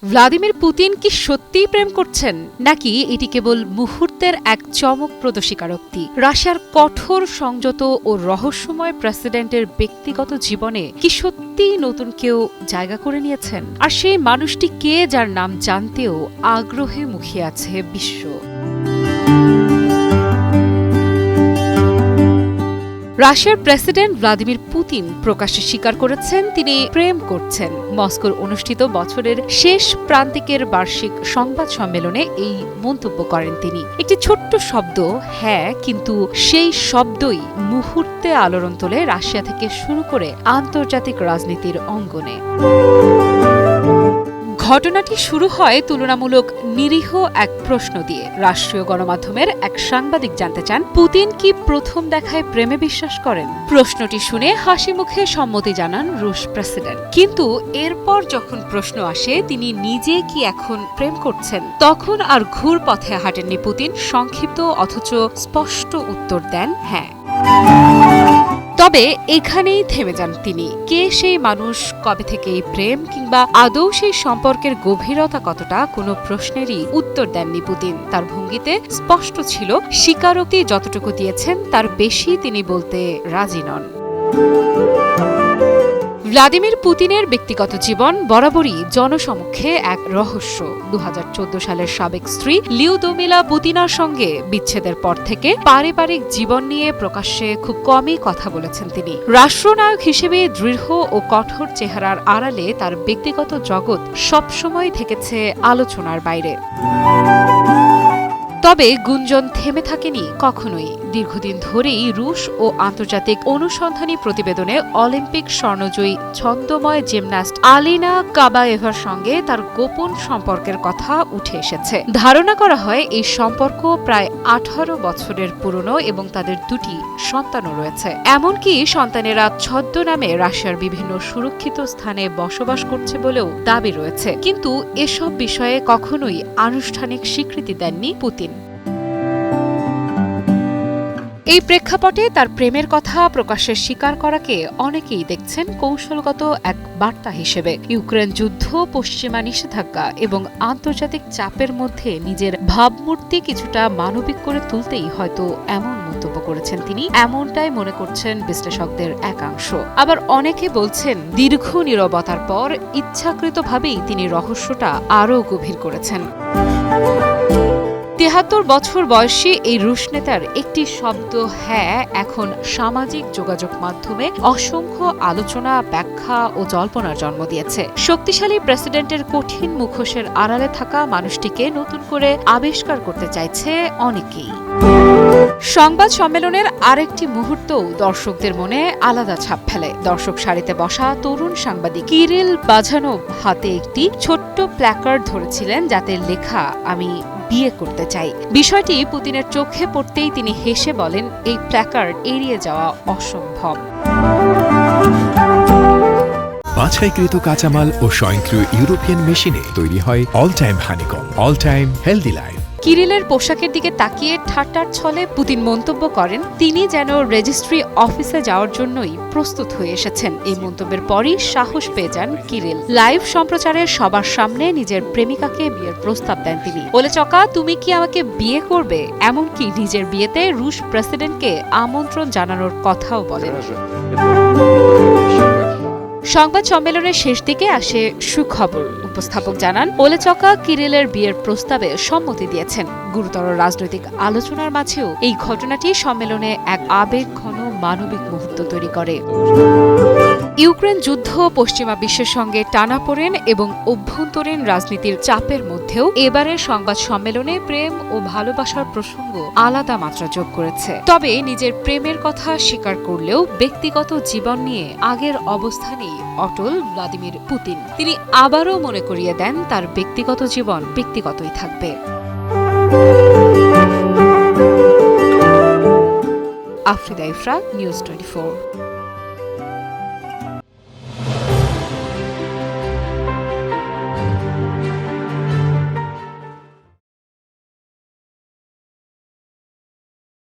Vladimir Putin কি সত্যিই প্রেম করছেন, নাকি এটি কেবল মুহূর্তের এক চমকপ্রদ স্বীকারোক্তি? রাশিয়ার কঠোর, সংযত ও রহস্যময় প্রেসিডেন্টের ব্যক্তিগত জীবনে কি সত্যিই নতুন কেউ জায়গা করে নিয়েছেন? আর সেই মানুষটি কে, যার নাম জানতেও আগ্রহে মুখিয়ে আছে বিশ্ব? রাশিয়ার প্রেসিডেন্ট ভ্লাদিমির পুতিন প্রকাশ্যে স্বীকার করেছেন তিনি প্রেম করছেন। মস্কোর অনুষ্ঠিত বছরের শেষ প্রান্তিকের বার্ষিক সংবাদ সম্মেলনে এই মন্তব্য করেন তিনি। একটি ছোট্ট শব্দ, হ্যাঁ, কিন্তু সেই শব্দই মুহূর্তে আলোড়ন তোলে রাশিয়া থেকে শুরু করে আন্তর্জাতিক রাজনীতির অঙ্গনে। ঘটনাটি শুরু হয় তুলনামূলক নিরীহ এক প্রশ্ন দিয়ে। রাষ্ট্রীয় গণমাধ্যমের এক সাংবাদিক জানতে চান, পুতিন কি প্রথম দেখায় প্রেমে বিশ্বাস করেন? প্রশ্নটি শুনে হাসি মুখে সম্মতি জানান রুশ প্রেসিডেন্ট। কিন্তু এরপর যখন প্রশ্ন আসে তিনি নিজে কি এখন প্রেম করছেন, তখন আর ঘুর পথে হাঁটেননি পুতিন। সংক্ষিপ্ত অথচ স্পষ্ট উত্তর দেন, হ্যাঁ। তবে এখানেই থেমে যান তিনি। কে সেই মানুষ, কবে থেকে এই প্রেম, কিংবা আদৌ সেই সম্পর্কের গভীরতা কতটা, কোনো প্রশ্নেরই উত্তর দেননি পুতিন। তার ভঙ্গিতে স্পষ্ট ছিল, স্বীকারোক্তি যতটুকু দিয়েছেন তার বেশি তিনি বলতে রাজি নন। ভ্লাদিমির পুতিনের ব্যক্তিগত জীবন বরাবরই জনসমক্ষে এক রহস্য। 2014 সালের সাবেক স্ত্রী লিউদমিলা পুতিনার সঙ্গে বিচ্ছেদের পর থেকে পারিবারিক জীবন নিয়ে প্রকাশ্যে খুব কমই কথা বলেছেন তিনি। রাষ্ট্রনায়ক হিসেবে দৃঢ় ও কঠোর চেহারার আড়ালে তার ব্যক্তিগত জগৎ সবসময় থেকেছে আলোচনার বাইরে। তবে গুঞ্জন থেমে থাকেনি কখনোই। দীর্ঘদিন ধরেই রুশ ও আন্তর্জাতিক অনুসন্ধানী প্রতিবেদনে অলিম্পিক স্বর্ণজয়ী ছন্দময় জিমন্যাস্ট আলিনা কাবায়েভার সঙ্গে তার গোপন সম্পর্কের কথা উঠে এসেছে। ধারণা করা হয় এই সম্পর্ক প্রায় 18 বছরের পুরনো এবং তাদের দুটি সন্তানও রয়েছে। এমনকি সন্তানেরা ছদ্মনামে রাশিয়ার বিভিন্ন সুরক্ষিত স্থানে বসবাস করছে বলেও দাবি রয়েছে। কিন্তু এসব বিষয়ে কখনোই আনুষ্ঠানিক স্বীকৃতি দেননি পুতিন। এই প্রেক্ষাপটে তার প্রেমের কথা প্রকাশ্যে স্বীকার করাকে অনেকেই দেখছেন কৌশলগত এক বার্তা হিসেবে। ইউক্রেন যুদ্ধ, পশ্চিমা নিষেধাজ্ঞা এবং আন্তর্জাতিক চাপের মধ্যে নিজের ভাবমূর্তি কিছুটা মানবিক করে তুলতেই হয়তো এমন মন্তব্য করেছেন তিনি, এমনটাই মনে করছেন বিশ্লেষকদের একাংশ। আবার অনেকে বলছেন, দীর্ঘ নীরবতার পর ইচ্ছাকৃতভাবেই তিনি রহস্যটা আরও গভীর করেছেন। 73 বছর বয়সী এই রুশ নেতার একটি শব্দ, হ্যাঁ, এখন সামাজিক যোগাযোগ মাধ্যমে অসংখ্য আলোচনা, ব্যাখ্যা ও জল্পনার জন্ম দিয়েছে। শক্তিশালী প্রেসিডেন্টের কঠিন মুখোশের আড়ালে থাকা মানুষটিকে নতুন করে আবিষ্কার করতে চাইছে অনেকেই। সংবাদ সম্মেলনের আরেকটি মুহূর্তও দর্শকদের মনে আলাদা ছাপ ফেলে। দর্শক সারিতে বসা তরুণ সাংবাদিক কিরিল বাঝানোভ হাতে একটি ছোট্ট প্ল্যাকার্ড ধরেছিলেন, যাতে লেখা, আমি বিয়ে করতে চাই। বিষয়টি পুতিনের চোখে পড়তেই তিনি হেসে বলেন, এই প্ল্যাকার্ড এড়িয়ে যাওয়া অসম্ভব। বাছাইকৃত কাঁচামাল ও স্বয়ংক্রিয় ইউরোপিয়ান মেশিনে তৈরি হয় all time honeycomb, all time healthy life. কিরিলের পোশাকের দিকে তাকিয়ে ঠাট্টার ছলে পুতিন মন্তব্য করেন, তিনি যেন রেজিস্ট্রি অফিসে যাওয়ার জন্যই প্রস্তুত হয়ে এসেছেন। এই মন্তব্যের পরই সাহস পেয়ে যান কিরিল। লাইভ সম্প্রচারে সবার সামনে নিজের প্রেমিকাকে বিয়ের প্রস্তাব দেন তিনি। বলে, চকা, তুমি কি আমাকে বিয়ে করবে? এমনকি নিজের বিয়েতে রুশ প্রেসিডেন্টকে আমন্ত্রণ জানানোর কথাও বলেন। সংবাদ সম্মেলনের শেষ দিকে আসে সুখবর। উপস্থাপক জানান, ওলেচকা কিরিলের বিয়ের প্রস্তাবে সম্মতি দিয়েছেন। গুরুতর রাজনৈতিক আলোচনার মাঝেও এই ঘটনাটি সম্মেলনে এক আবেগঘন মানবিক মুহূর্ত তৈরি করে। ইউক্রেন যুদ্ধ, পশ্চিমা বিশ্বের সঙ্গে টানাপোড়েন এবং অভ্যন্তরীণ রাজনীতির চাপের মধ্যেও এবারের সংবাদ সম্মেলনে প্রেম ও ভালোবাসার প্রসঙ্গ আলাদা মাত্রা যোগ করেছে। তবে নিজের প্রেমের কথা স্বীকার করলেও ব্যক্তিগত জীবন নিয়ে আগের অবস্থানেই অটল ভ্লাদিমির পুতিন। তিনি আবারও মনে করিয়ে দেন, তার ব্যক্তিগত জীবন ব্যক্তিগতই থাকবে। আফ্রিদা ইফরা, নিউজ 24।